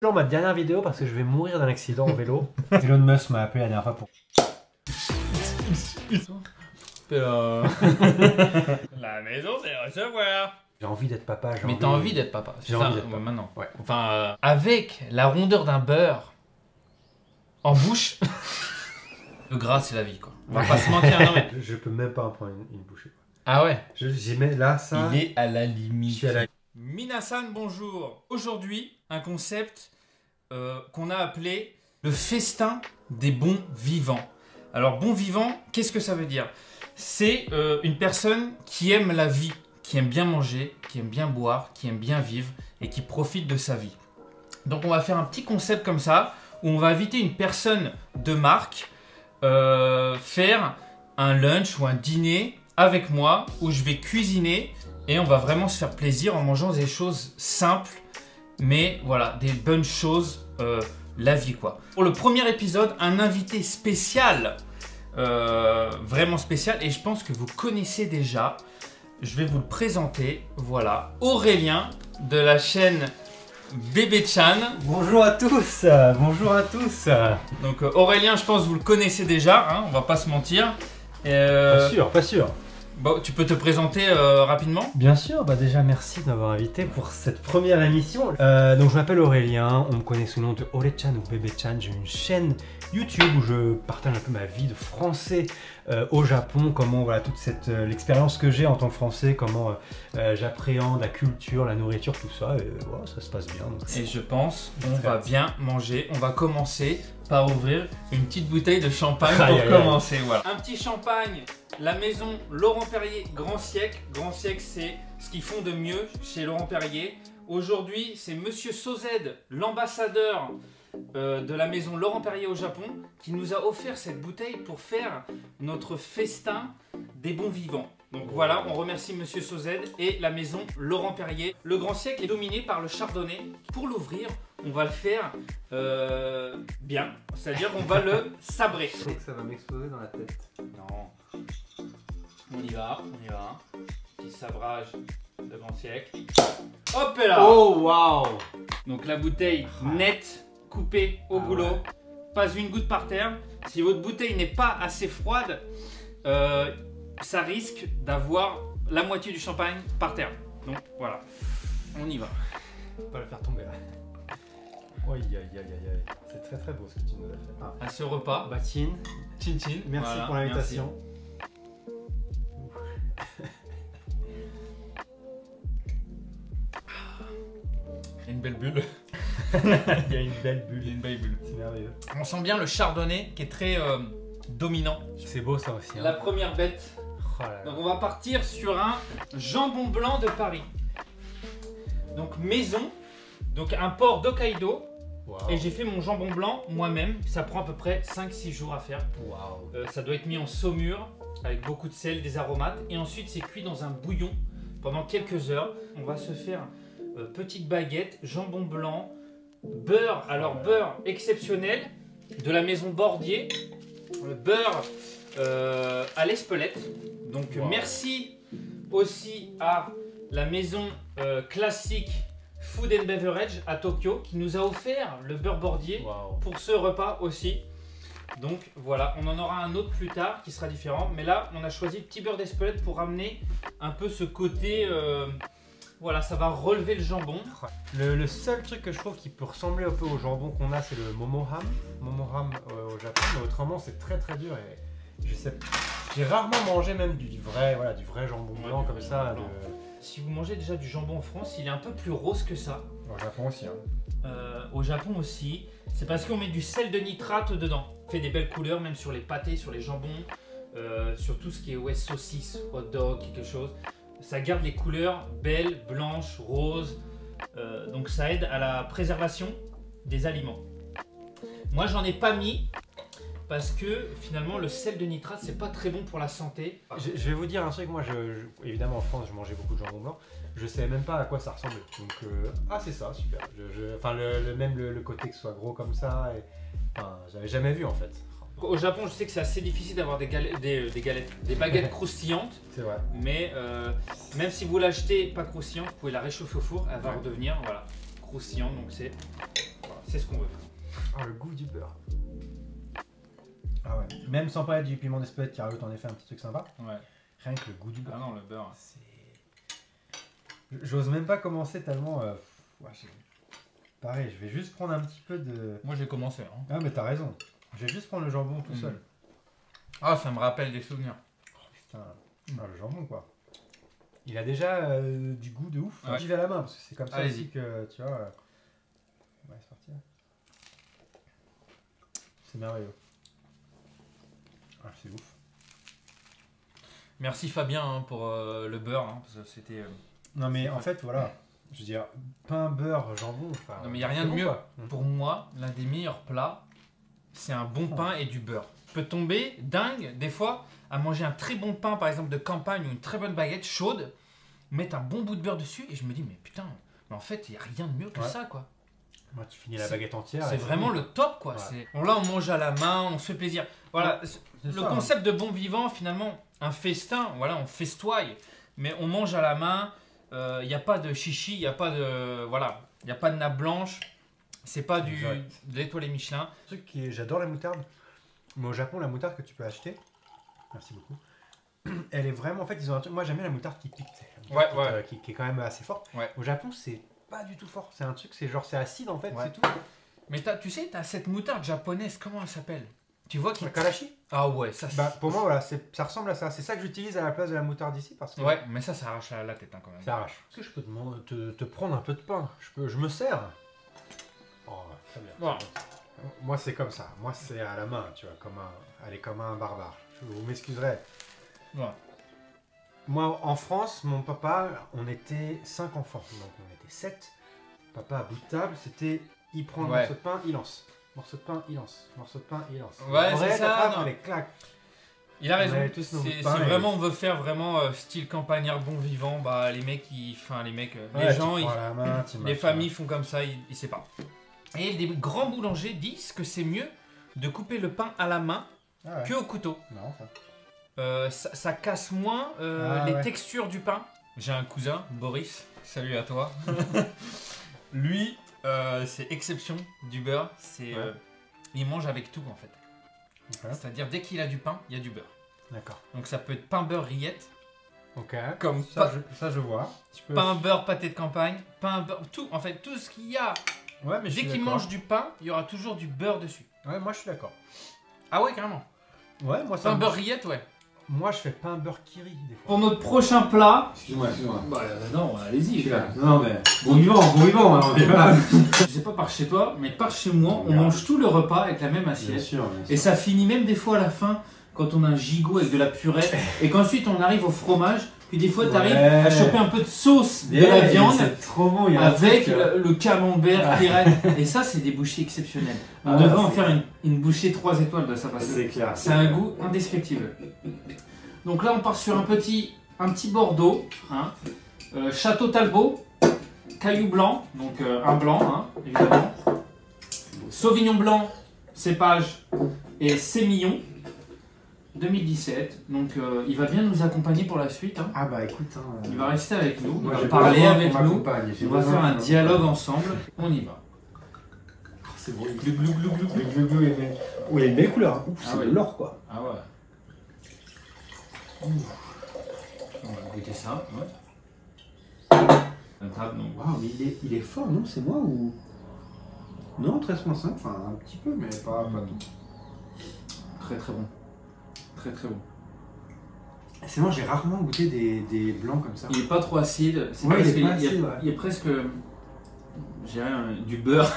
Dans ma dernière vidéo parce que je vais mourir d'un accident en vélo. Elon Musk m'a appelé la dernière fois pour... La maison, c'est recevoir. J'ai envie d'être papa. Mais t'as envie d'être papa. J'ai envie d'être papa. Maintenant. Ouais. Enfin, avec la rondeur d'un beurre en bouche. Le gras, c'est la vie, quoi. On va pas se mentir. Non, mais... Je peux même pas en prendre une bouchée. Ah ouais. J'y mets là, ça... Il est à la limite. Je suis à la... Minasan, bonjour. Aujourd'hui, un concept qu'on a appelé le festin des bons vivants. Alors, bon vivant, qu'est-ce que ça veut dire? C'est une personne qui aime la vie, qui aime bien manger, qui aime bien boire, qui aime bien vivre et qui profite de sa vie. Donc, on va faire un petit concept comme ça, où on va inviter une personne de marque faire un lunch ou un dîner avec moi, où je vais cuisiner et on va vraiment se faire plaisir en mangeant des choses simples, mais voilà, des bonnes choses, la vie quoi. Pour le premier épisode, un invité spécial, vraiment spécial, et je pense que vous connaissez déjà. Je vais vous le présenter, voilà, Aurélien de la chaîne Bébé Chan. Bonjour à tous. Bonjour à tous. Donc Aurélien, je pense que vous le connaissez déjà, hein, on va pas se mentir. Pas sûr, pas sûr. Bon, tu peux te présenter rapidement? Bien sûr, bah déjà merci de m'avoir invité pour cette première émission. Donc je m'appelle Aurélien, on me connaît sous le nom de Ore-chan ou Bébé-chan. J'ai une chaîne YouTube où je partage un peu ma vie de français au Japon, comment voilà toute l'expérience que j'ai en tant que français, comment j'appréhende la culture, la nourriture, tout ça, et voilà, ça se passe bien. Donc, et je pense on va bien manger. On va commencer par ouvrir une petite bouteille de champagne pour commencer. Voilà. Un petit champagne, la maison Laurent Perrier Grand Siècle. Grand Siècle, c'est ce qu'ils font de mieux chez Laurent Perrier. Aujourd'hui, c'est Monsieur Sozed, l'ambassadeur de la maison Laurent Perrier au Japon, qui nous a offert cette bouteille pour faire notre festin des bons vivants. Donc voilà, on remercie Monsieur Sozed et la maison Laurent Perrier. Le Grand Siècle est dominé par le chardonnay. Pour l'ouvrir, on va le faire bien, c'est-à-dire qu'on va le sabrer. Je sais que ça va m'exploser dans la tête. Non, on y va, on y va. Petit sabrage de Grand Siècle. Hop là. Oh waouh. Donc la bouteille nette, coupée au goulot, ouais. Pas une goutte par terre. Si votre bouteille n'est pas assez froide, ça risque d'avoir la moitié du champagne par terre. Donc voilà, on y va. On va pas le faire tomber là. Aïe aïe aïe aïe aïe. C'est très très beau ce que tu nous as fait. Ah. À ce repas. Batine. Chin chin. Merci voilà, pour l'invitation. Une belle bulle. Il y a une belle bulle. Il y a une belle bulle. C'est merveilleux. On sent bien le chardonnay qui est très dominant. C'est beau ça aussi. Hein. La première bête. Oh là là. Donc on va partir sur un jambon blanc de Paris. Donc maison. Donc un port d'Hokkaido. Wow. Et j'ai fait mon jambon blanc moi-même. Ça prend à peu près 5-6 jours à faire. Wow. Ça doit être mis en saumure avec beaucoup de sel, des aromates. Et ensuite c'est cuit dans un bouillon pendant quelques heures. On va se faire petite baguette, jambon blanc, beurre. Alors beurre exceptionnel de la maison Bordier. Le beurre à l'Espelette. Donc wow. Merci aussi à la maison classique Food and Beverage à Tokyo qui nous a offert le beurre Bordier wow. Pour ce repas aussi. Donc voilà, on en aura un autre plus tard qui sera différent. Mais là, on a choisi le petit beurre d'Espelette pour amener un peu ce côté... voilà, ça va relever le jambon. Le seul truc que je trouve qui peut ressembler un peu au jambon qu'on a, c'est le momoham. Momoham au Japon, mais autrement c'est très très dur et je sais. J'ai rarement mangé même du vrai jambon blanc comme ça. Si vous mangez déjà du jambon en France, il est un peu plus rose que ça. Au Japon aussi. Hein. Au Japon aussi. C'est parce qu'on met du sel de nitrate dedans. Ça fait des belles couleurs, même sur les pâtés, sur les jambons, sur tout ce qui est ouais, saucisse, hot dog, quelque chose. Ça garde les couleurs belles, blanches, roses. Donc ça aide à la préservation des aliments. Moi, j'en ai pas mis parce que finalement, le sel de nitrate, c'est pas très bon pour la santé. Je vais vous dire un truc. Moi, évidemment, en France, je mangeais beaucoup de jambon blanc. Je savais même pas à quoi ça ressemblait. Donc, ah, c'est ça, super. Enfin, même le côté que ce soit gros comme ça. Enfin, j'avais jamais vu en fait. Au Japon, je sais que c'est assez difficile d'avoir des baguettes croustillantes. C'est vrai. Mais même si vous l'achetez pas croustillante, vous pouvez la réchauffer au four, elle va redevenir voilà, croustillante. Donc c'est c'est ce qu'on veut. Ah, le goût du beurre. Ah ouais. Même sans parler du piment d'Espelette qui rajoute en effet un petit truc sympa. Ouais. Rien que le goût du beurre. Ah non, le beurre. J'ose même pas commencer tellement. Ouais, pareil, je vais juste prendre un petit peu de. Moi j'ai commencé. Hein. Ah, mais t'as raison. Je vais juste prendre le jambon tout seul. Ah, ça me rappelle des souvenirs. Oh, putain, le jambon quoi. Il a déjà du goût de ouf. Ouais. J'y vais à la main parce que c'est comme ça Allez-y. aussi que tu vois. Ouais, c'est parti. Là. C'est merveilleux. Ah, c'est ouf. Merci Fabien hein, pour le beurre. Hein, parce que c'était. Non, mais en fait, voilà. Je veux dire, pain, beurre, jambon. Enfin, Non mais il n'y a rien de bon, mieux. quoi. Pour moi, l'un des meilleurs plats, c'est un bon pain et du beurre. Peut tomber dingue des fois à manger un très bon pain par exemple de campagne ou une très bonne baguette chaude, mettre un bon bout de beurre dessus et je me dis mais putain, mais en fait il n'y a rien de mieux que ça quoi. Moi, tu finis la baguette entière. C'est vraiment le top quoi. Ouais. Là on mange à la main, on se fait plaisir. Voilà, le ça, concept de bon vivant finalement, un festin, voilà, on festoie, mais on mange à la main. Il n'y a pas de chichi, il n'y a pas de voilà, il n'y a pas de nappe blanche. C'est pas de l'étoilé Michelin. Un truc qui j'adore la moutarde. Mais au Japon, la moutarde que tu peux acheter, merci beaucoup. Elle est vraiment en fait, ils ont un truc. Moi, j'aime bien la moutarde qui pique, qui est quand même assez forte. Ouais. Au Japon, c'est pas du tout fort. C'est un truc, c'est genre c'est acide en fait, c'est tout. Mais tu sais, t'as cette moutarde japonaise, comment elle s'appelle? Tu vois qui. La karashi. Ah ouais, ça. Bah pour moi voilà, ça ressemble à ça. C'est ça que j'utilise à la place de la moutarde ici parce que. Ouais, mais ça arrache la tête hein, quand même. Ça arrache. Est-ce que je peux te prendre un peu de pain? Je me sers. Oh, très bien. Bon. Moi c'est comme ça. Moi c'est à la main, tu vois, elle est comme un barbare. Vous m'excuserez. Ouais. Moi en France, mon papa, on était 5 enfants, donc on était 7. Papa à bout de table, c'était il prend le morceau de pain, il lance. Morceau de pain, il lance. Morceau de pain, il lance. Ouais, c'est ça. Non. Avec clac. Il a raison. Si vraiment on veut faire vraiment style campagnard bon vivant, bah les mecs, les gens, les familles font comme ça, ils séparent. Et les grands boulangers disent que c'est mieux de couper le pain à la main que au couteau. Non, ça casse moins les textures du pain. J'ai un cousin, Boris, salut à toi. Lui, c'est exception du beurre. Il mange avec tout en fait. Okay. C'est-à-dire dès qu'il a du pain, il y a du beurre. D'accord. Donc ça peut être pain beurre rillette. Ok. Comme ça, je vois. Pain beurre pâté de campagne, pain beurre, tout. En fait, tout ce qu'il y a. Ouais, mais dès qu'il mange du pain, il y aura toujours du beurre dessus. Ouais, moi je suis d'accord. Ah ouais, carrément. Ouais, moi ça. Pain beurre rillette, ouais. Moi je fais pain beurre kiri des fois. Pour notre prochain plat. Excuse-moi. Bah non, allez-y. Je suis là. Non mais bon vivant. Hein, je sais pas par chez toi, mais par chez moi, on mange tout le repas avec la même assiette. Bien sûr. Et ça finit même des fois à la fin quand on a un gigot avec de la purée et qu'ensuite on arrive au fromage. Puis des fois, tu arrives à choper un peu de sauce de la viande trop bon, avec le camembert qui reste. Et ça, c'est des bouchées exceptionnelles. On devrait en faire une bouchée 3 étoiles de ça parce que c'est clair. C'est un goût indescriptible. Donc là, on part sur un petit Bordeaux, hein. Château Talbot, Caillou Blanc, donc un blanc, hein, évidemment. Sauvignon Blanc, cépage et sémillon. 2017, donc il va bien nous accompagner pour la suite. Hein. Ah bah écoute, il va rester avec nous, moi, il va parler avec nous, on va faire un dialogue ensemble, on y va. C'est bon, glou glou glou glou. Le glou est belle. Oui, il y a une belle couleur. Ouf, c'est de l'or quoi. Ah ouais. On va goûter ça. Ouais. Waouh, mais il est fort, non? C'est moi ou. Non, 13.5, enfin un petit peu, mais pas tout. Très très bon. Très très bon. C'est moi, j'ai rarement goûté des blancs comme ça. Il est pas trop acide. Ouais, il est presque. J'ai du beurre.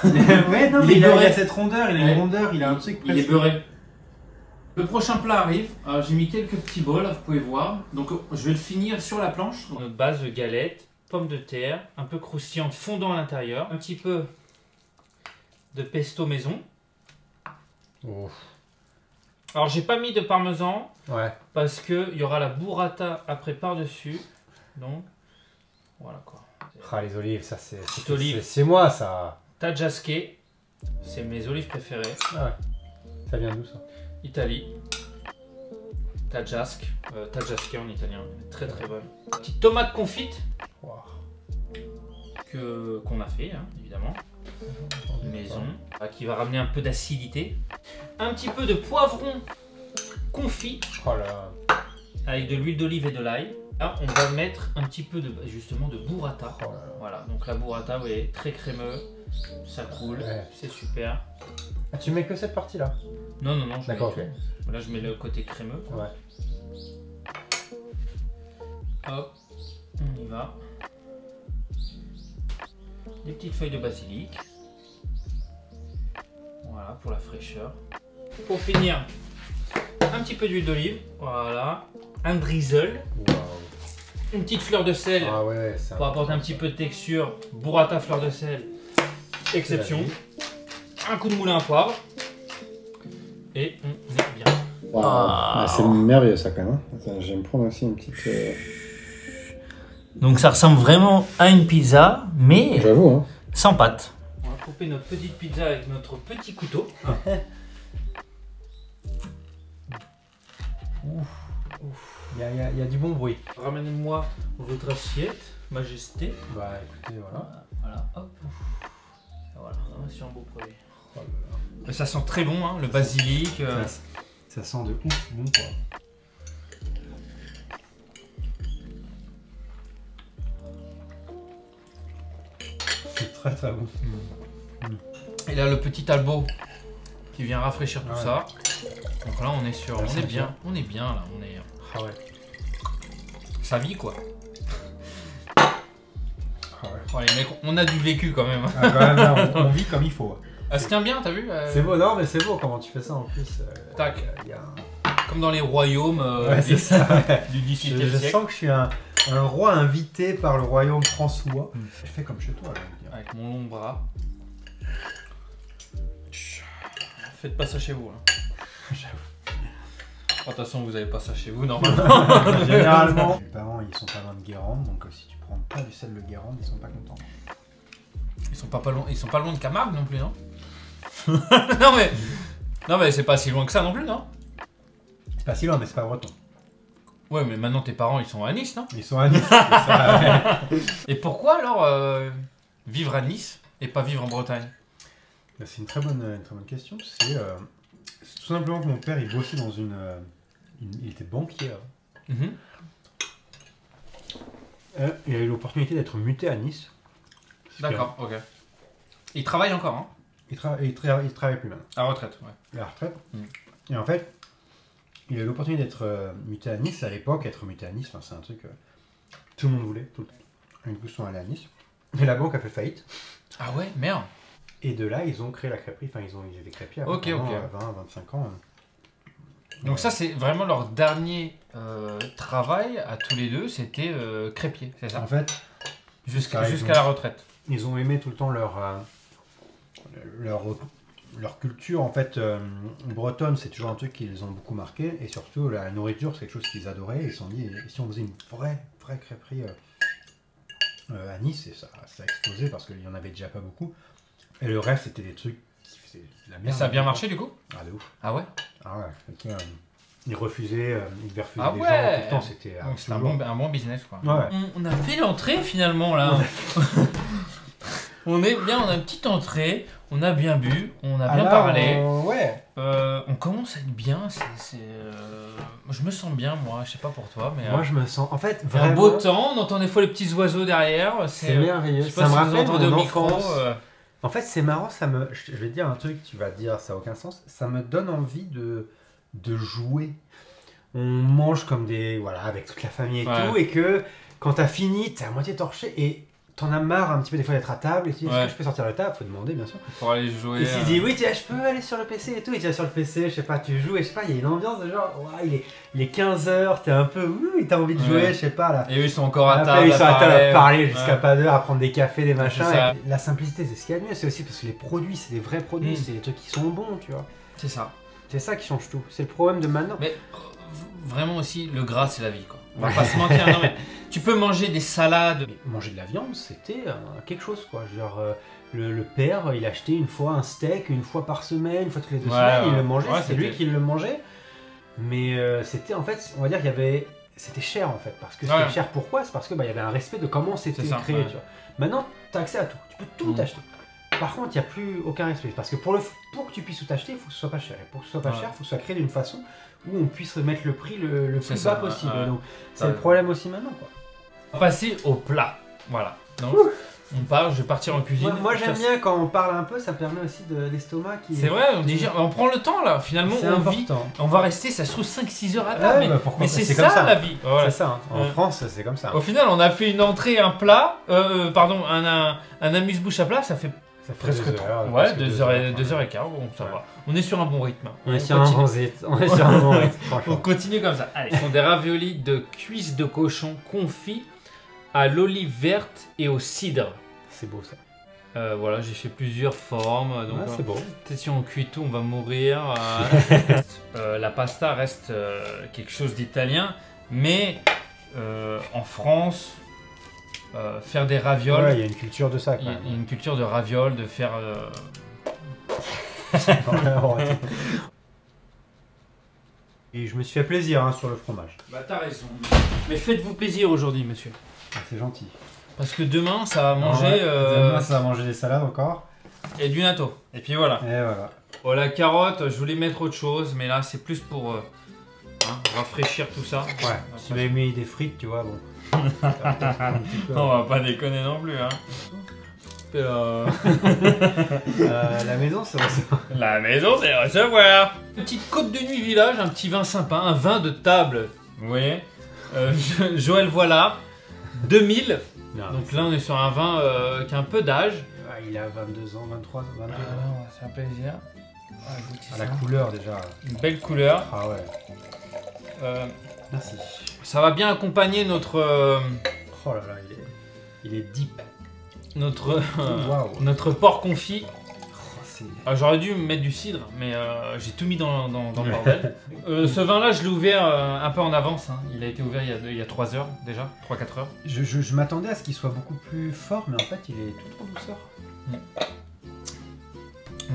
Ouais, non, mais il a cette rondeur, il a une rondeur, il a un truc presque. Il est beurré. Le prochain plat arrive. J'ai mis quelques petits bols, vous pouvez voir. Donc je vais le finir sur la planche. Base de galette, pommes de terre, un peu croustillante, fondant à l'intérieur. Un petit peu de pesto maison. Oh. Alors j'ai pas mis de parmesan parce que il y aura la burrata après par-dessus. Donc voilà quoi. Ah les olives, ça olives. C'est moi ça. Tajasque, c'est mes olives préférées. Ah ouais. Ça vient d'où ça? Italie. Tajasque en italien, très très bonne. Petite tomate confite. Wow. Qu'on a fait hein, évidemment. maison, qui va ramener un peu d'acidité. Un petit peu de poivron confit Oh là. avec de l'huile d'olive et de l'ail. Là, on va mettre un petit peu de justement de burrata. Oh là là. Voilà, donc la burrata, vous voyez, très crémeux, ça coule, Ouais. c'est super. Ah, tu mets que cette partie-là? Non, non, non, je mets D'accord, tout. ok. Là, je mets le côté crémeux. Ouais. Hop, on y va. Des petites feuilles de basilic. Voilà, pour la fraîcheur. Pour finir, un petit peu d'huile d'olive. Voilà. Un drizzle. Waouh. Une petite fleur de sel Ah ouais, c'est pour apporter un petit peu de texture. Burrata, fleur de sel. Exception. Un coup de moulin à poivre. Et on est bien. Waouh. Ah. Ah, c'est merveilleux ça quand même. Attends, je vais me prendre aussi une petite. Donc ça ressemble vraiment à une pizza, mais J'avoue, hein. sans pâte. On va couper notre petite pizza avec notre petit couteau. Il y a du bon bruit. Ramenez-moi votre assiette, majesté. Bah écoutez, voilà. Voilà, hop. Voilà, sur un beau produit. Oh là là. Mais ça sent très bon, hein, le basilic. Ça sent de ouf bon quoi. C'est très très bon. Et là, le petit albo qui vient rafraîchir tout Ouais. ça. Donc là, on est sur, Là, on c'est est bien, bien. on est bien là, on est. Ah ouais. Ça vit quoi. Ah ouais. Oh, les mecs, on a du vécu quand même. Ah, quand même, là, on vit comme il faut. Elle se tient bien, t'as vu C'est beau, non mais c'est beau comment tu fais ça en plus. Tac. Il y a un... Comme dans les royaumes Ouais, c'est ça. du Je 18e siècle. sens que je suis un roi invité par le royaume françois. Je fais comme chez toi. Là, je veux dire. Avec mon long bras. Faites pas ça chez vous. Hein. J'avoue. De toute façon, vous avez pas ça chez vous normalement. Généralement, mes parents ils sont pas loin de Guérande, donc si tu prends pas du sel de Guérande, ils sont pas contents. Ils sont pas loin de Camargue non plus, non? Non mais c'est pas si loin que ça non plus, non? C'est pas si loin, mais c'est pas breton. Ouais, mais maintenant tes parents ils sont à Nice, non? Ils sont à Nice. c'est ça. Et pourquoi alors vivre à Nice et pas vivre en Bretagne? C'est une très bonne question. C'est tout simplement que mon père il bossait dans il était banquier. Mhm. Il a eu l'opportunité d'être muté à Nice. D'accord, ok. Il travaille encore, hein? Il travaille plus maintenant. À retraite, ouais. Il est à la retraite. Mm. Et en fait, il a eu l'opportunité d'être muté à Nice. À l'époque, être muté à Nice, c'est un truc tout le monde voulait. Tout le temps. Ils tous sont allés à Nice. Et la banque a fait faillite. Ah ouais, merde. Et de là, ils ont créé la crêperie. Enfin, ils étaient crêpiers Ok, pendant ok. 20-25 ans. Donc ça c'est vraiment leur dernier travail à tous les deux, c'était crêpier, c'est ça? En fait, Jusqu'à pareil, la retraite. ils ont aimé tout le temps leur culture en fait bretonne, c'est toujours un truc qui les ont beaucoup marqué, et surtout la nourriture c'est quelque chose qu'ils adoraient. Ils se sont dit, et si on faisait une vraie crêperie à Nice, et ça a explosé parce qu'il y en avait déjà pas beaucoup, et le reste c'était des trucs qui faisaient de la Et merde. ça a bien marché du coup? Ah de ouf. Ah ouais? Ah ouais, ils refusaient, ils devaient refuser Ah des ouais. gens tout le temps, c'était Donc c'est toujours- un bon business quoi. Ouais. On a fait l'entrée finalement là. On est bien, on a une petite entrée, on a bien bu, on a bien là, parlé. Ouais. On commence à être bien, je me sens bien moi, je sais pas pour toi, mais Moi je me sens, en fait, il y a un vraiment, beau temps, on entend des fois les petits oiseaux derrière, c'est merveilleux. je sais pas si vous entendez au micro. En fait, c'est marrant, je vais te dire un truc, tu vas te dire, ça n'a aucun sens. Ça me donne envie de jouer. On mange comme voilà, avec toute la famille et Ouais. tout, et que quand t'as fini, t'es à moitié torché, et t'en as marre un petit peu des fois d'être à table, et tu dis, est-ce Ouais. que je peux sortir de table? Faut demander, bien sûr. Pour aller jouer. Et s'il dit, oui, je peux aller sur le PC et tout, et tu vas sur le PC, je sais pas, tu joues, et je sais pas, il y a une ambiance de genre, ouais, il est 15h, t'es un peu, et t'as envie de jouer, Ouais. je sais pas, là. Et eux ils sont encore à Après, table. ils sont à table à parler jusqu'à Ouais. pas d'heure, à prendre des cafés, des machins. C'est ça. Et la simplicité, c'est ce qu'il y a de mieux. C'est aussi parce que les produits, c'est des vrais produits, c'est des trucs qui sont bons, tu vois. C'est ça. C'est ça qui change tout. C'est le problème de maintenant. Mais vraiment aussi, le gras c'est la vie quoi. On va pas se mentir. Non, mais tu peux manger des salades. Mais manger de la viande, c'était quelque chose, quoi. Genre, le père, il achetait une fois un steak, une fois par semaine, une fois toutes les 2 Ouais, semaines, il ouais. le mangeait, Ouais, c'est lui c'était- qui le mangeait. Mais c'était, en fait, on va dire qu'il y avait... C'était cher, en fait. Parce que c'était Ouais. cher, pourquoi? C'est parce que il y avait un respect de comment c'était C'est ça, créé, ouais. tu vois. Maintenant, t'as accès à tout. Tu peux tout Mm. acheter. Par contre, il n'y a plus aucun respect. Parce que pour que tu puisses tout acheter, il faut que ce soit pas cher. Et pour que ce soit pas cher, il faut que ce soit créé d'une façon où on puisse mettre le prix le plus ça, bas possible. ouais. Donc, c'est le problème aussi maintenant, quoi. On va passer au plat. Voilà. Donc, je vais partir en cuisine. Moi j'aime bien quand on parle un peu, ça permet aussi l'estomac qui... C'est vrai, on digère, on prend le temps là. Finalement, C'est on important. vit. On va rester, ça se trouve, 5-6 heures à table. Ouais, mais c'est comme ça la vie. Voilà. C'est ça, hein. En France, c'est comme ça. Au final, on a fait une entrée, un plat, pardon, un amuse-bouche à plat, ça fait presque 2 heures. Ouais, 2 heures et quart, bon, ça va. On est sur un bon rythme. On est sur un bon rythme. On est sur un bon rythme, On franchement. continue comme ça. Allez, ce sont des raviolis de cuisses de cochon confits à l'olive verte et au cidre. C'est beau ça. Voilà, j'ai fait plusieurs formes. Donc, C'est beau. peut-être si on cuit tout, on va mourir. La pasta reste quelque chose d'italien, mais en France, faire des ravioles, Ouais, il y a une culture de ça quand il y a même. une culture de ravioles, de faire. Et je me suis fait plaisir hein, sur le fromage. Bah t'as raison. Mais faites-vous plaisir aujourd'hui, monsieur. C'est gentil. Parce que demain, ça va manger. Demain, ça va manger des salades encore. Et du natto. Et puis voilà. Et voilà. Oh, la carotte, je voulais mettre autre chose, mais là c'est plus pour rafraîchir tout ça. Ouais. Si tu m'avais mis des frites, tu vois, bon. On va pas déconner non plus, hein. La maison, c'est aussi. La maison, c'est recevoir. Petite côte de nuit village, un petit vin sympa, un vin de table. Vous voyez, Joël voilà, 2000. Non, Donc là, on est sur un vin qui a un peu d'âge. il a 22 ans, 23, 22 ans. C'est un plaisir. La couleur déjà. Une belle couleur. Ah ouais. Merci. Ça va bien accompagner notre Oh là là, il est deep. notre notre porc confit. C'est... Ah, j'aurais dû mettre du cidre, mais j'ai tout mis dans le bordel. Ce vin-là, je l'ai ouvert un peu en avance. Hein. Il a été ouvert il y a 3 heures déjà, 3-4 heures. Je m'attendais à ce qu'il soit beaucoup plus fort, mais en fait, il est tout en douceur.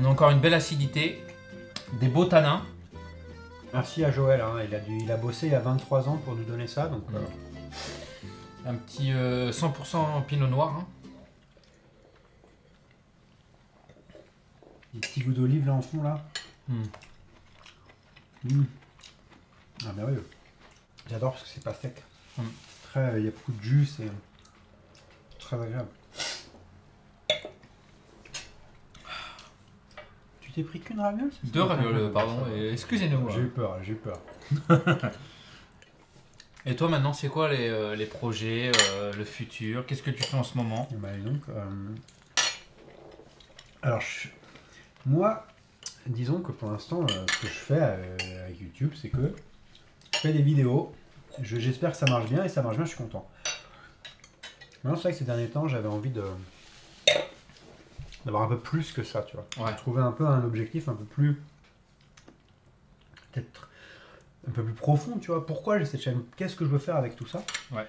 On a encore une belle acidité, des beaux tanins. Merci à Joël, hein. Il a bossé il y a 23 ans pour nous donner ça, donc... Un petit 100% pinot noir. Hein. Des petits goûts d'olive là en fond là. Ah merveilleux. J'adore parce que c'est pas sec. Il y a beaucoup de jus, c'est très agréable. Tu t'es pris qu'une raviole? 2 ravioles, pardon, excusez-nous. J'ai eu peur, j'ai eu peur. Et toi maintenant, c'est quoi les projets, le futur? Qu'est-ce que tu fais en ce moment? Bah, donc, alors, moi, disons que pour l'instant, ce que je fais avec YouTube, c'est que je fais des vidéos. J'espère que ça marche bien, et ça marche bien, je suis content. Maintenant, c'est vrai que ces derniers temps, j'avais envie d'avoir un peu plus que ça, tu vois. Ouais. Trouver un peu un objectif un peu plus... peut-être un peu plus profond, tu vois. Pourquoi j'ai cette chaîne? Qu'est-ce que je veux faire avec tout ça? Ouais.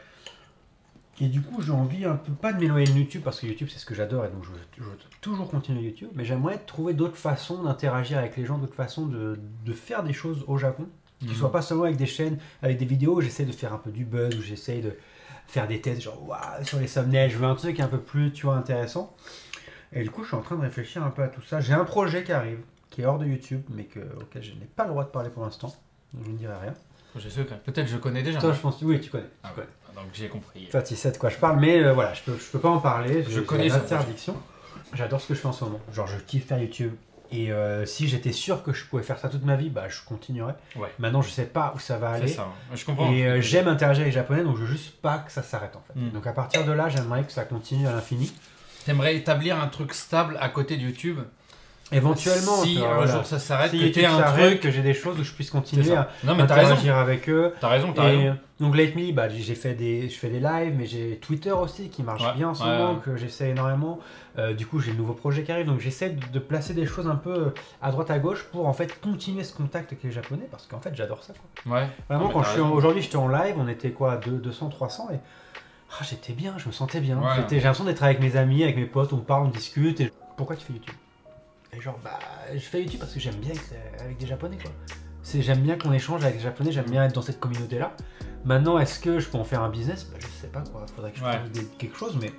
Et du coup, j'ai envie un peu, pas de m'éloigner de YouTube, parce que YouTube, c'est ce que j'adore, et donc je veux toujours continuer YouTube, mais j'aimerais trouver d'autres façons d'interagir avec les gens, d'autres façons de faire des choses au Japon, qui ne soient pas seulement avec des chaînes, avec des vidéos où j'essaie de faire un peu du buzz, où j'essaie de faire des tests, genre, waouh, sur les thumbnails, je veux un truc un peu plus, tu vois, intéressant. Et du coup, je suis en train de réfléchir un peu à tout ça. J'ai un projet qui arrive, qui est hors de YouTube, mais auquel je n'ai pas le droit de parler pour l'instant, donc je ne dirai rien. Projet secret. Peut-être je connais déjà. Toi, je pense, oui, tu connais. Ah, ouais. Donc j'ai compris. Toi, tu sais de quoi je parle, mais voilà, je peux pas en parler. Je connais cette interdiction. J'adore ce que je fais en ce moment. Genre, je kiffe faire YouTube. Et si j'étais sûr que je pouvais faire ça toute ma vie, bah, je continuerais. Ouais. Maintenant, je sais pas où ça va aller. C'est ça. Je comprends. Et j'aime interagir avec les Japonais, donc je veux juste pas que ça s'arrête en fait. Donc à partir de là, j'aimerais que ça continue à l'infini. T'aimerais établir un truc stable à côté de YouTube? Éventuellement, si un jour ça s'arrête, si que YouTube t'aies un s'arrête, truc, que j'ai des choses où je puisse continuer à non, mais t'as raison. interagir avec eux. T'as raison, t'as Et raison. donc lately, bah, je fais des lives, mais j'ai Twitter aussi qui marche bien en ce moment, que j'essaie énormément. Du coup, j'ai le nouveau projet qui arrive, donc j'essaie de placer des choses un peu à droite à gauche pour en fait continuer ce contact avec les Japonais, parce qu'en fait j'adore ça, quoi. Ouais. Vraiment, quand aujourd'hui j'étais en live, on était quoi, 200, 300 et j'étais bien, je me sentais bien. Ouais. J'ai l'impression d'être avec mes amis, avec mes potes, on parle, on discute. Et pourquoi tu fais YouTube? Et genre, bah, je fais YouTube parce que j'aime bien être avec des Japonais, quoi. J'aime bien qu'on échange avec les Japonais, j'aime bien être dans cette communauté-là. Maintenant, est-ce que je peux en faire un business? Bah, je sais pas, quoi. Faudrait que je trouve quelque chose, mais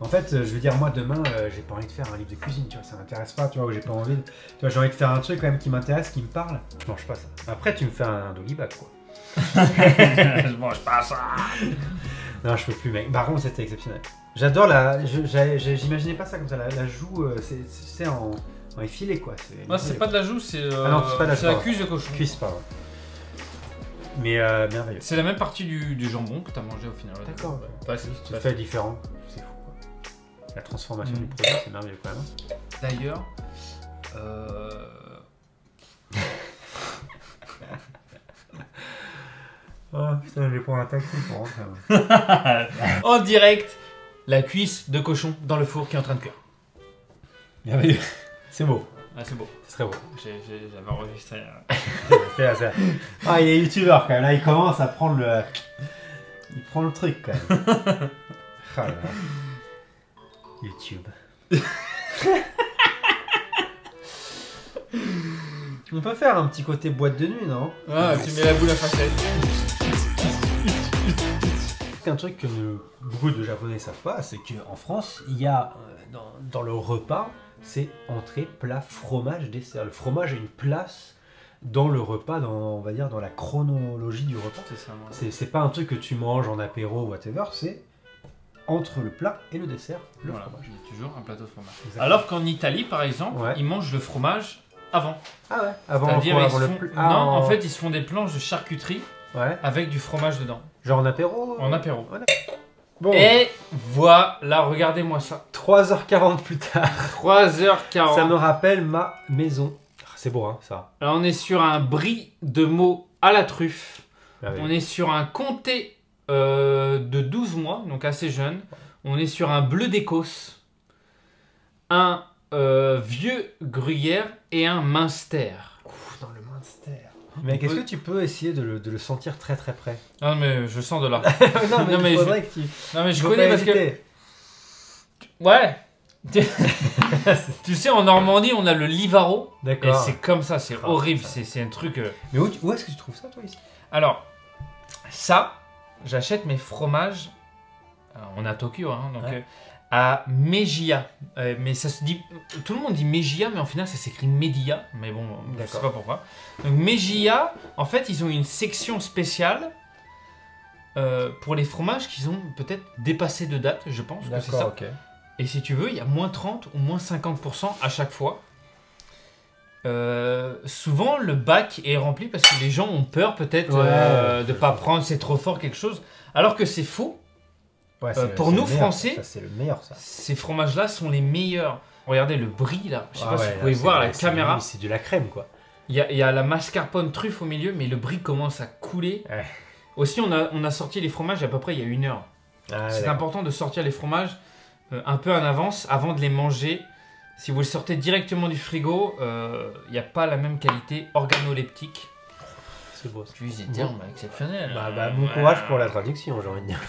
En fait, je veux dire, moi demain, j'ai pas envie de faire un livre de cuisine, tu vois, ça m'intéresse pas, tu vois, j'ai pas envie de... Tu vois, j'ai envie de faire un truc quand même qui m'intéresse, qui me parle. Je mange pas ça. Après, tu me fais un doggy bag, quoi. Je mange pas ça. Non, je peux plus, mec. Par contre, c'était exceptionnel. J'adore la... J'imaginais pas ça comme ça, la joue, c'est en effilé, quoi. Moi, c'est pas de la joue, c'est Ah non, c'est pas de la joue, la pardon. cuisse de cochon. Cuisse, pardon. Mais merveilleux. C'est la même partie du jambon que t'as mangé au final. D'accord. Ouais, Tu fais différent, c'est fou, quoi. La transformation du produit, c'est merveilleux, quand même. D'ailleurs, Oh putain, je vais prendre un taxi pour rentrer. en direct, la cuisse de cochon dans le four qui est en train de cuire. Merveilleux. C'est beau. Ah, c'est beau. C'est très beau. J'avais enregistré. Ah, il est youtubeur quand même. Là, il commence à prendre le. Il prend le truc quand même. Ah là là. YouTube. On peut faire un petit côté boîte de nuit, non? Ah, tu mets la boule à facette. Un truc que beaucoup de Japonais savent pas, c'est qu'en France, il y a dans le repas, c'est entrée, plat, fromage, dessert. Le fromage a une place dans le repas, on va dire dans la chronologie du repas. C'est ça, moi. C'est pas un truc que tu manges en apéro ou whatever, c'est entre le plat et le dessert, le Voilà, fromage. il y a toujours un plateau de fromage. Exactement. Alors qu'en Italie, par exemple, Ouais. ils mangent le fromage avant. Ah ouais, avant, C'est-à-dire, quoi, ils avant se le font... plat. Non, en fait, ils se font des planches de charcuterie Ouais. avec du fromage dedans. Genre en apéro. En apéro. Bon. Et voilà, regardez-moi ça. 3h40 plus tard. 3h40. Ça me rappelle ma maison. Ah, c'est beau, hein, ça. Là, on est sur un brie de mots à la truffe. Ah oui. On est sur un comté de 12 mois, donc assez jeune. On est sur un bleu d'Écosse. Un vieux gruyère et un minster. Ouf, dans le Munster. Mec, est-ce que tu peux essayer de le sentir très très près? Non, mais je sens de là. Non, mais Non, mais il faudrait que tu... Non, mais je Faut connais pas parce que. hésiter. Ouais. Tu sais, en Normandie, on a le Livaro. Et D'accord. c'est comme ça, c'est Oh, horrible. ça. C'est un truc. Mais où est-ce que tu trouves ça, toi, ici? Alors, ça, j'achète mes fromages. Alors, on est à Tokyo, hein, donc Ouais. à Megia. Mais ça se dit. Tout le monde dit Megia, mais en final, ça s'écrit Media. Mais bon, je sais D'accord. pas pourquoi. Donc, Megia, en fait, ils ont une section spéciale pour les fromages qui ont peut-être dépassé de date, je pense que c'est ça. ok. Et si tu veux, il y a moins 30 ou moins 50% à chaque fois. Souvent, le bac est rempli parce que les gens ont peur peut-être Ouais, de pas prendre, c'est trop fort quelque chose. Alors que c'est faux. Ouais, pour c'est nous, le meilleur, Français, ça, c'est le meilleur, ça. Ces fromages-là sont les meilleurs. Regardez le brie là. Je sais Ah pas si ouais, vous pouvez là, voir à la c'est- caméra. C'est de la crème, quoi. Il y a la mascarpone truffe au milieu, mais le brie commence à couler. Ouais. Aussi, on a sorti les fromages à peu près il y a 1 heure. Ah, C'est d'accord. important de sortir les fromages un peu en avance avant de les manger. Si vous les sortez directement du frigo, il n'y a pas la même qualité organoleptique. C'est beau, ça. Tu utilises des termes exceptionnels. Bon courage pour la traduction, j'ai envie de dire.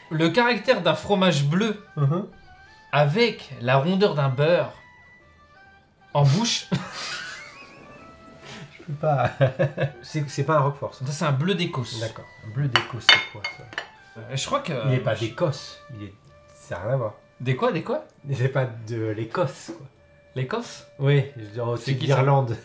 Le caractère d'un fromage bleu avec la rondeur d'un beurre en bouche, Je peux pas... c'est pas un Roquefort, ça. ça c'est un bleu d'Écosse. D'accord. Bleu d'Écosse, c'est quoi, ça? Je crois que... Il est pas d'Écosse. Ça n'a rien à voir. Des quoi, des quoi? C'est pas de l'Écosse, quoi. L'Écosse? Oui, je veux dire C'est au-dessus qui, d'Irlande.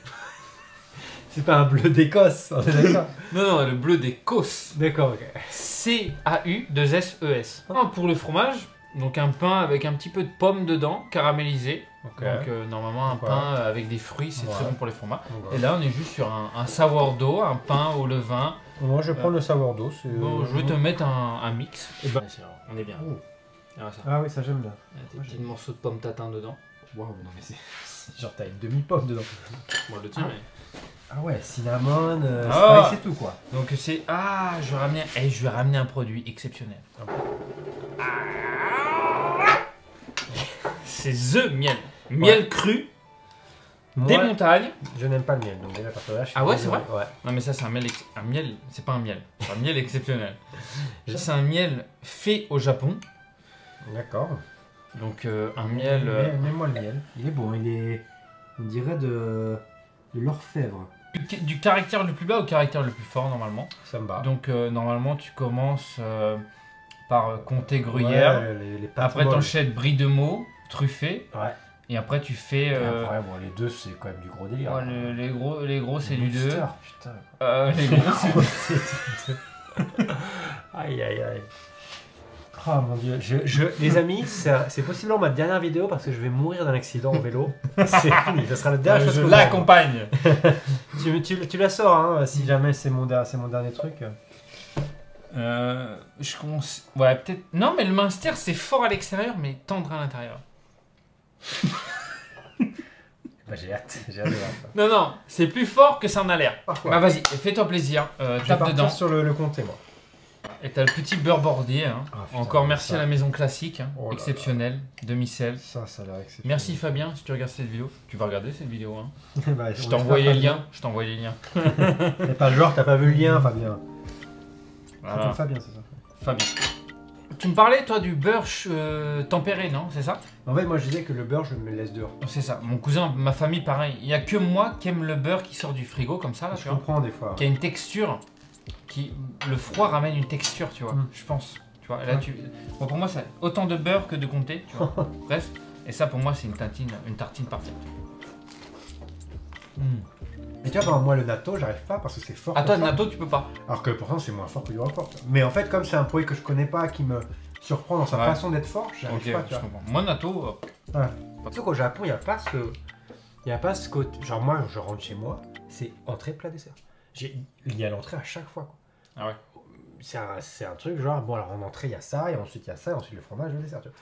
C'est pas un bleu d'Écosse, on est d'accord. Non, le bleu d'Écosse. D'accord, ok. C-A-U-2-S-E-S. Pour le fromage, donc un pain avec un petit peu de pomme dedans, caramélisé. Ok. Donc normalement un Ouais. pain avec des fruits, c'est très Ouais. bon pour les fromages. Ouais. Et là on est juste sur un sourdough, un pain au levain. Moi, je vais prendre le sourdough. Bon, je vais te mettre un mix. Eh ben- On est bien. Oh. Ah, ça. Ah oui, ça j'aime bien. Des petits morceaux de pomme tatin dedans. Waouh, non mais c'est... Genre t'as une demi-pomme dedans. Bon, le tien, mais... Ah ouais, cinnamon, Ah. spice et tout, quoi. Donc c'est... Ah, je vais ramener un produit exceptionnel. C'est The Miel. Miel cru, des Moi, montagnes. je n'aime pas le miel, donc déjà parce que là, je suis Ah ouais, c'est désolé. Ouais. Non mais ça c'est un miel, c'est pas un miel, c'est un miel exceptionnel. C'est un miel fait au Japon, D'accord. donc un miel... Mets-moi le miel. Il est bon, il est... On dirait de l'orfèvre. du caractère le plus bas au caractère le plus fort normalement. Ça me va. Donc normalement tu commences par Comté Gruyère. Ouais, les pâtes Après, molles. t'enchaînes brie de Meaux, truffé. Ouais. Et après, tu fais. Et après, bon, les deux, c'est quand même du gros délire. ouais, les gros c'est du 2. Monster, putain. Les gros, c'est Aïe, aïe, aïe. Oh mon dieu. Les amis, c'est possiblement ma dernière vidéo parce que je vais mourir d'un accident en vélo. C'est fini, ça sera le dernier chose je que l'accompagne. tu la sors, hein, si jamais c'est mon dernier truc. Je commence. Ouais, peut-être. Non, mais le Munster, c'est fort à l'extérieur, mais tendre à l'intérieur. Bah, j'ai hâte de voir ça. Non, c'est plus fort que ça en a l'air. Parfois. Bah, vas-y, fais-toi plaisir. Je vais Tape partir dedans. sur le comté, moi. Et t'as le petit beurre bordier. Hein. Ah, putain, Encore merci ça. à la maison classique. Hein. Oh là Exceptionnel. Demi-sel. Ça a l'air exceptionnel. Merci Fabien si tu regardes cette vidéo. Tu vas regarder cette vidéo. Hein. Bah, Je t'ai envoyé les liens. Je t'ai envoyé les liens. T'es pas le genre, t'as pas vu le lien, Fabien. Voilà. Fabien, c'est ça. Fabien. Tu me parlais toi du beurre tempéré, non? C'est ça? En fait, moi je disais que le beurre, je me le laisse dehors. C'est ça. Mon cousin, ma famille, pareil. Il y a que moi qui aime le beurre qui sort du frigo comme ça, là, Je tu vois. comprends des fois. Qui a une texture. Le froid ramène une texture, tu vois. Je pense. Tu vois. Là, bon, pour moi, c'est autant de beurre que de comté, tu vois. Bref. Et ça, pour moi, c'est une tartine parfaite. Et tu vois, par exemple, moi le natto, j'arrive pas parce que c'est fort. Ah, toi, comme le ça. natto, tu peux pas. Alors que pourtant, c'est moins fort que du Roquefort. Mais en fait, comme c'est un produit que je connais pas, qui me surprend dans sa Ouais. façon d'être fort, j'arrive Ok, pas, tu je vois. comprends. Moi, natto. Tu sais qu'au Japon, il n'y a pas ce. Il n'y a pas ce côté. Genre, moi, je rentre chez moi, c'est entrée, plat, dessert. Il y a l'entrée à chaque fois, quoi. Ah ouais. C'est un truc genre, bon, alors en entrée, il y a ça, et ensuite, il y a ça, et ensuite le fromage, le dessert, tu vois.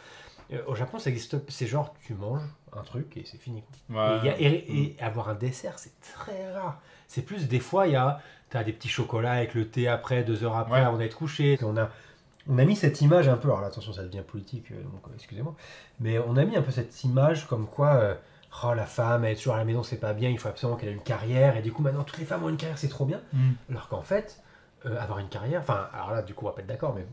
Au Japon, ça existe. C'est genre, tu manges un truc et c'est fini, quoi. Ouais. Et avoir un dessert, c'est très rare. C'est plus, des fois, t'as des petits chocolats avec le thé après, 2 heures après, Ouais. avant d'être couché. On a mis cette image un peu, alors là, attention, ça devient politique, donc excusez-moi, mais on a mis un peu cette image comme quoi, oh, la femme, elle est toujours à la maison, c'est pas bien, il faut absolument qu'elle ait une carrière, et du coup, maintenant, toutes les femmes ont une carrière, c'est trop bien. Alors qu'en fait, avoir une carrière, enfin, alors là, du coup, on va pas être d'accord, mais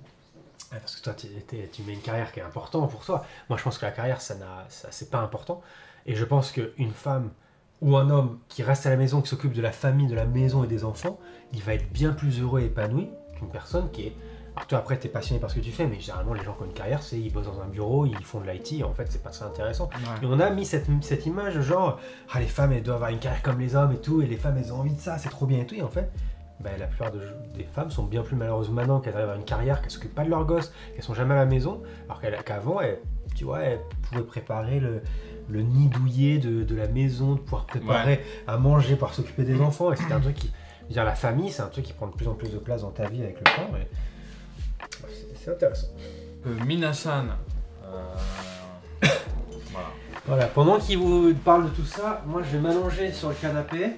parce que toi, tu mets une carrière qui est importante pour toi. Moi, je pense que la carrière, ça c'est pas important. Et je pense qu'une femme ou un homme qui reste à la maison, qui s'occupe de la famille, de la maison et des enfants, il va être bien plus heureux et épanoui qu'une personne qui est... Alors toi, après, tu es passionné par ce que tu fais, mais généralement, les gens qui ont une carrière, c'est ils bossent dans un bureau, ils font de l'IT, en fait, c'est pas très intéressant. Ouais. Et on a mis cette image, genre, ah, les femmes, elles doivent avoir une carrière comme les hommes et tout, et les femmes, elles ont envie de ça, c'est trop bien et tout. Et en fait, ben, la plupart des femmes sont bien plus malheureuses maintenant qu'elles arrivent à une carrière, qu'elles s'occupent pas de leurs gosses, qu'elles sont jamais à la maison, alors qu'avant, tu vois, elles pouvaient préparer le nid douillet de la maison, de pouvoir préparer à manger, pouvoir s'occuper des enfants. Et c'est un truc qui... je veux dire, la famille, c'est un truc qui prend de plus en plus de place dans ta vie avec le temps. Et... c'est intéressant. Minasan. Voilà. Voilà, pendant qu'il vous parle de tout ça, moi je vais m'allonger sur le canapé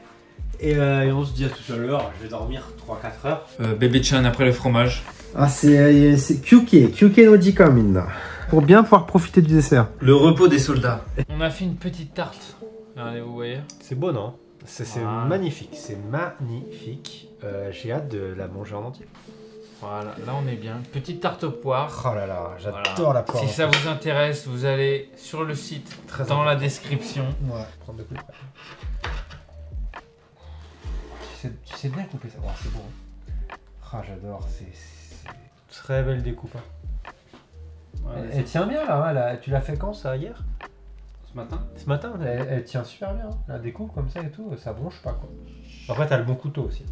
et on se dit à tout à l'heure, je vais dormir 3-4 heures. Bébé Chan après le fromage. Ah, c'est Kyuke no Jika minna. Pour bien pouvoir profiter du dessert. Le repos des soldats. On a fait une petite tarte. Regardez, vous voyez. C'est beau, non? C'est Voilà. magnifique, c'est magnifique. J'ai hâte de la manger en entier. Voilà, là on est bien. Petite tarte aux poires. Oh là là, j'adore Voilà. la poire. Si ça vous intéresse, vous allez sur le site, Très dans la important. description. Ouais, prendre de coups de près. Tu sais bien couper ça. Oh, c'est beau. Hein. Ah, j'adore, c'est très belle découpe. Hein. Elle tient bien là, tu l'as fait quand ça, hier? Ce matin. Ce matin, elle tient super bien. Hein. La découpe comme ça et tout, ça bronche pas quoi. Après, t'as le bon couteau aussi.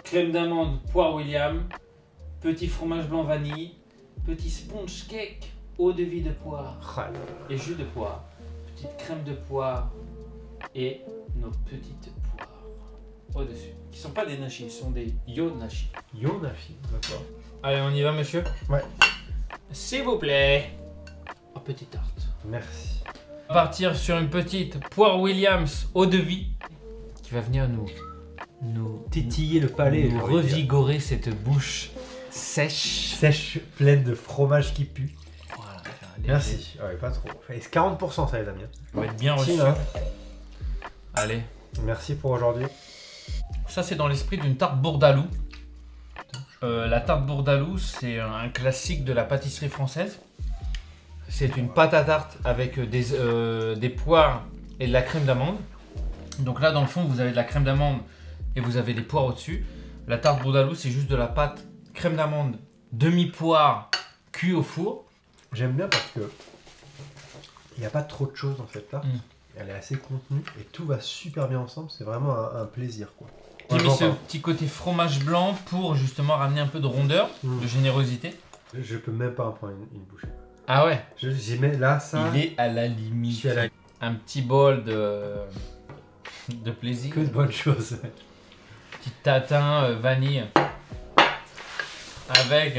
Crème d'amande, poire William, petit fromage blanc vanille, petit sponge cake, eau de vie de poire Ah là là. et jus de poire, petite crème de poire et nos petites poires au-dessus. Qui sont pas des nashi, ce sont des yonashi. Yonashi, d'accord. Allez, on y va, monsieur? Ouais. S'il vous plaît. Oh, petite tarte. Merci. On va partir sur une petite poire Williams eau de vie qui va venir nous Tétiller le palais. nous revigorer cette bouche sèche. Sèche, pleine de fromage qui pue. Voilà. Merci. Ouais, pas trop. Et c'est 40% ça les amis. On va être bien reçu. Si, hein. Allez. Merci pour aujourd'hui. Ça, c'est dans l'esprit d'une tarte bourdalou. La tarte bourdalou, c'est un classique de la pâtisserie française. C'est une pâte à tarte avec des poires et de la crème d'amande. Donc là, dans le fond, vous avez de la crème d'amande et vous avez des poires au-dessus. La tarte bourdalou, c'est juste de la pâte crème d'amande, demi-poire, cuit au four. J'aime bien parce que il n'y a pas trop de choses dans cette tarte. Mm. Elle est assez contenue et tout va super bien ensemble. C'est vraiment un plaisir, quoi. J'ai mis Ouais, ce petit côté fromage blanc pour justement ramener un peu de rondeur, de générosité. Je peux même pas en prendre une bouchée. Ah ouais. J'y mets là, ça. Il est à la Je limite. suis à la... Un petit bol de plaisir. Que de bonnes choses. Petit tatin vanille avec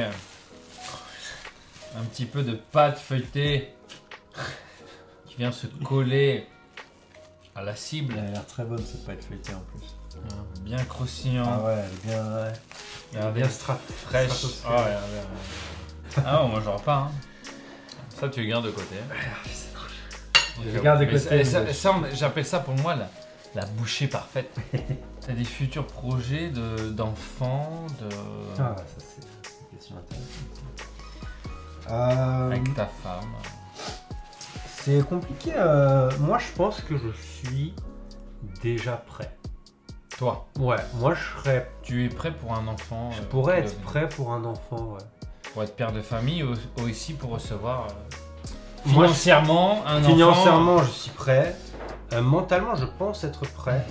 un petit peu de pâte feuilletée qui vient se coller à la cible. Elle a l'air très bonne cette pâte feuilletée en plus. Bien croustillant. ouais, elle est bien... Ouais. Elle est bien fraîche. stratosphérique. Oh, ouais. Ah non, on mangera pas. Hein. Ça, tu le gardes de côté. Je garde de Mais côté. j'appelle ça pour moi la bouchée parfaite. T'as des futurs projets d'enfants, Ah, ça c'est une question intéressante. avec ta femme. C'est compliqué. Moi, je pense que je suis déjà prêt. Toi, Ouais, moi je serais. tu es prêt pour un enfant? Je pourrais être prêt pour un enfant, ouais. Pour être père de famille ou aussi pour recevoir Moi, financièrement un enfant. Financièrement, je suis prêt. Mentalement, je pense être prêt.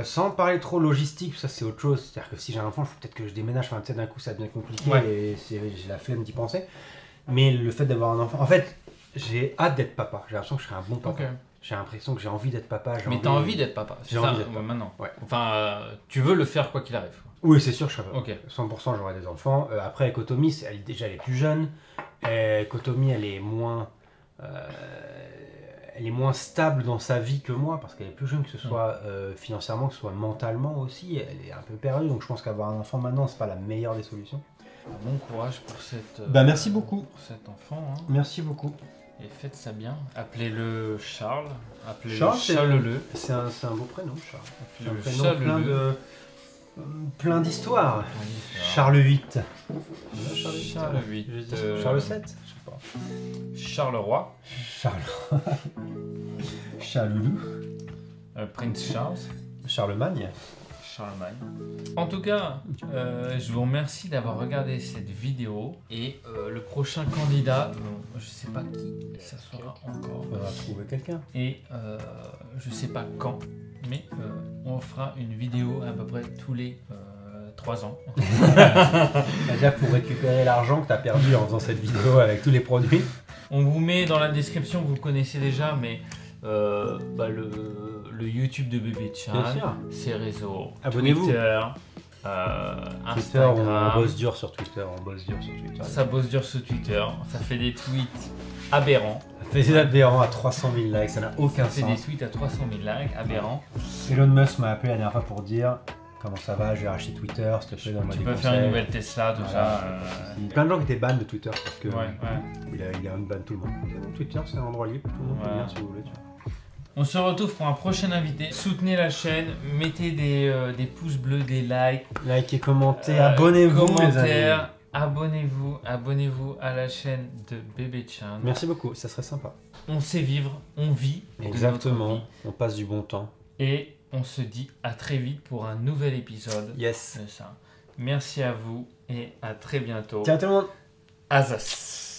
Sans parler trop logistique, ça c'est autre chose. C'est-à-dire que si j'ai un enfant, il faut peut-être que je déménage. Enfin, peut-être d'un coup, ça devient compliqué Ouais. et j'ai la flemme d'y penser. Mais le fait d'avoir un enfant. En fait, j'ai hâte d'être papa. J'ai l'impression que je serai un bon papa. Ok. J'ai l'impression que j'ai envie d'être papa. Mais t'as envie d'être papa? J'ai c'est ça, envie d'être papa. maintenant. Ouais. Enfin, tu veux le faire quoi qu'il arrive. Oui, c'est sûr, je serai papa. Ok. 100% j'aurai des enfants. Après, avec Otomi, elle est plus jeune. Otomi, elle est moins stable dans sa vie que moi parce qu'elle est plus jeune, que ce soit financièrement, que ce soit mentalement aussi. Elle est un peu perdue, donc je pense qu'avoir un enfant maintenant, c'est pas la meilleure des solutions. Bon courage pour cette. Merci beaucoup. Pour cet enfant. Hein. Merci beaucoup. Et faites ça bien. Appelez-le Charles. Appelez-le Charles, c'est Charles-le. C'est un beau prénom, Charles. C'est un Appelez-le prénom Charles-le. plein d'histoires. Charles. Charles VIII. Charles VIII. Charles VII, je sais pas. Charleroi. Charles. Charloulou. Prince Charles. Charlemagne. Charlemagne. En tout cas, je vous remercie d'avoir regardé cette vidéo. Et le prochain candidat, je sais pas qui ça sera encore. On va trouver quelqu'un. Et je sais pas quand, mais on fera une vidéo à peu près tous les 3 ans. Déjà pour récupérer l'argent que tu as perdu en faisant cette vidéo avec tous les produits. On vous met dans la description, vous le connaissez déjà, mais le YouTube de Bébé Bien Chan, sûr. ses réseaux, Abonnez-vous. Twitter, Twitter, Instagram. on bosse dur sur Twitter. Ça bosse dur sur Twitter, ça fait des tweets aberrants. Ça fait des adhérents à 300 000 likes, ça n'a aucun Ça fait des sens. tweets à 300 000 likes, aberrants. Elon Musk m'a appelé la dernière fois pour dire comment ça va, je vais racheter Twitter, s'il te plaît, donne-moi Tu des peux conseils. faire une nouvelle Tesla, tout Voilà. ça. Il y a plein de gens qui étaient ban de Twitter parce que Ouais. il a ban tout le monde. Twitter, c'est un endroit libre, tout le monde peut Ouais. venir si vous voulez. Tu vois. On se retrouve pour un prochain invité. Soutenez la chaîne, mettez des pouces bleus, des likes. Likez, commentez, abonnez-vous les amis. commentaires, abonnez-vous à la chaîne de Bébé Chan. Merci beaucoup, ça serait sympa. On sait vivre, on vit. de notre Exactement, vie. on passe du bon temps. Et on se dit à très vite pour un nouvel épisode Yes. de ça. Merci à vous et à très bientôt. Ciao tout le monde. Azas.